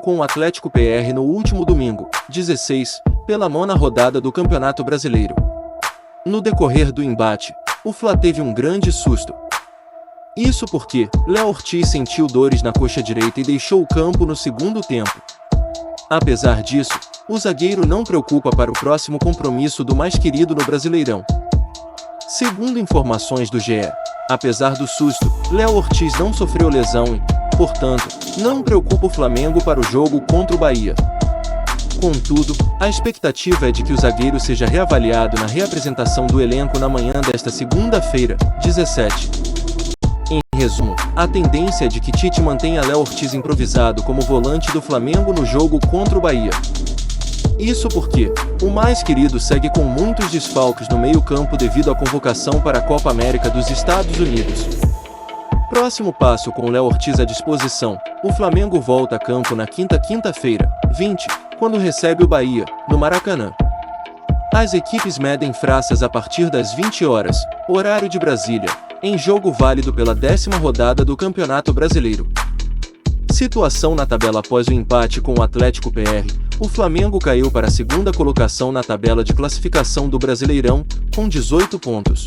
com o Atlético PR no último domingo, 16, pela 9ª rodada do Campeonato Brasileiro. No decorrer do embate, o Fla teve um grande susto. Isso porque Léo Ortiz sentiu dores na coxa direita e deixou o campo no segundo tempo. Apesar disso, o zagueiro não preocupa para o próximo compromisso do mais querido no Brasileirão. Segundo informações do GE, apesar do susto, Léo Ortiz não sofreu lesão e, portanto, não preocupa o Flamengo para o jogo contra o Bahia. Contudo, a expectativa é de que o zagueiro seja reavaliado na reapresentação do elenco na manhã desta segunda-feira, 17. Em resumo, a tendência é de que Tite mantenha Léo Ortiz improvisado como volante do Flamengo no jogo contra o Bahia. Isso porque o mais querido segue com muitos desfalques no meio-campo devido à convocação para a Copa América dos Estados Unidos. Próximo passo com Léo Ortiz à disposição, o Flamengo volta a campo na quinta-feira, 20, quando recebe o Bahia, no Maracanã. As equipes medem faces a partir das 20 horas, horário de Brasília, em jogo válido pela 10ª rodada do Campeonato Brasileiro. Situação na tabela após o empate com o Atlético PR, o Flamengo caiu para a 2ª colocação na tabela de classificação do Brasileirão, com 18 pontos.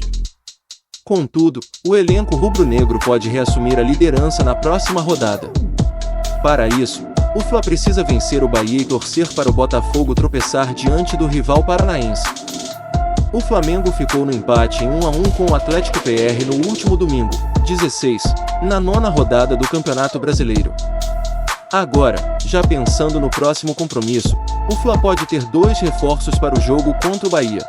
Contudo, o elenco rubro-negro pode reassumir a liderança na próxima rodada. Para isso, o Fla precisa vencer o Bahia e torcer para o Botafogo tropeçar diante do rival paranaense. O Flamengo ficou no empate em 1-1 com o Atlético PR no último domingo, 16, na 9ª rodada do Campeonato Brasileiro. Agora, já pensando no próximo compromisso, o Fla pode ter 2 reforços para o jogo contra o Bahia.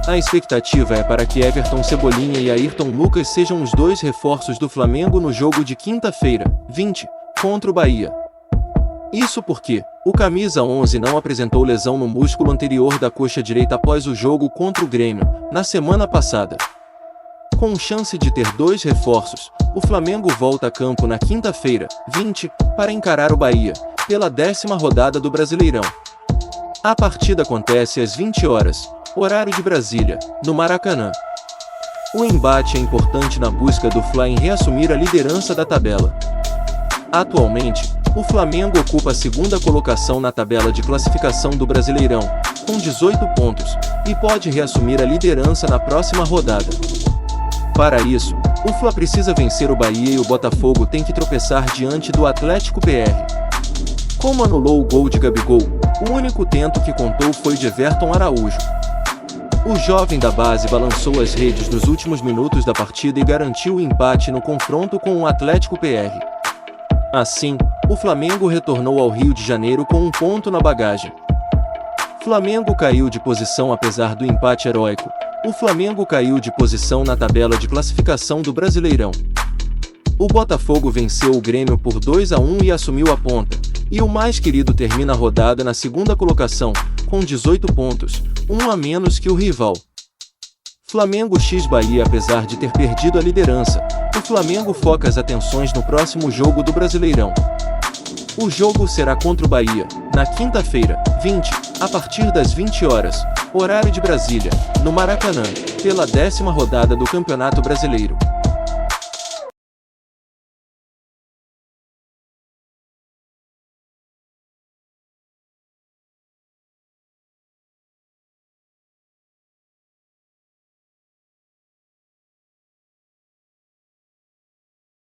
A expectativa é para que Everton Cebolinha e Ayrton Lucas sejam os 2 reforços do Flamengo no jogo de quinta-feira, 20, contra o Bahia. Isso porque o camisa 11 não apresentou lesão no músculo anterior da coxa direita após o jogo contra o Grêmio, na semana passada. Com chance de ter 2 reforços, o Flamengo volta a campo na quinta-feira, 20, para encarar o Bahia, pela 10ª rodada do Brasileirão. A partida acontece às 20 horas, horário de Brasília, no Maracanã. O embate é importante na busca do Fla em reassumir a liderança da tabela. Atualmente, o Flamengo ocupa a 2ª colocação na tabela de classificação do Brasileirão, com 18 pontos, e pode reassumir a liderança na próxima rodada. Para isso, o Fla precisa vencer o Bahia e o Botafogo tem que tropeçar diante do Atlético PR. Como anulou o gol de Gabigol, o único tento que contou foi de Everton Araújo. O jovem da base balançou as redes nos últimos minutos da partida e garantiu o empate no confronto com o Atlético PR. Assim, o Flamengo retornou ao Rio de Janeiro com 1 ponto na bagagem. Flamengo caiu de posição apesar do empate heróico. O Flamengo caiu de posição na tabela de classificação do Brasileirão. O Botafogo venceu o Grêmio por 2-1 e assumiu a ponta, e o mais querido termina a rodada na 2ª colocação, com 18 pontos, 1 a menos que o rival. Flamengo x Bahia. Apesar de ter perdido a liderança, o Flamengo foca as atenções no próximo jogo do Brasileirão. O jogo será contra o Bahia, na quinta-feira, 20, a partir das 20 horas, horário de Brasília, no Maracanã, pela 10ª rodada do Campeonato Brasileiro.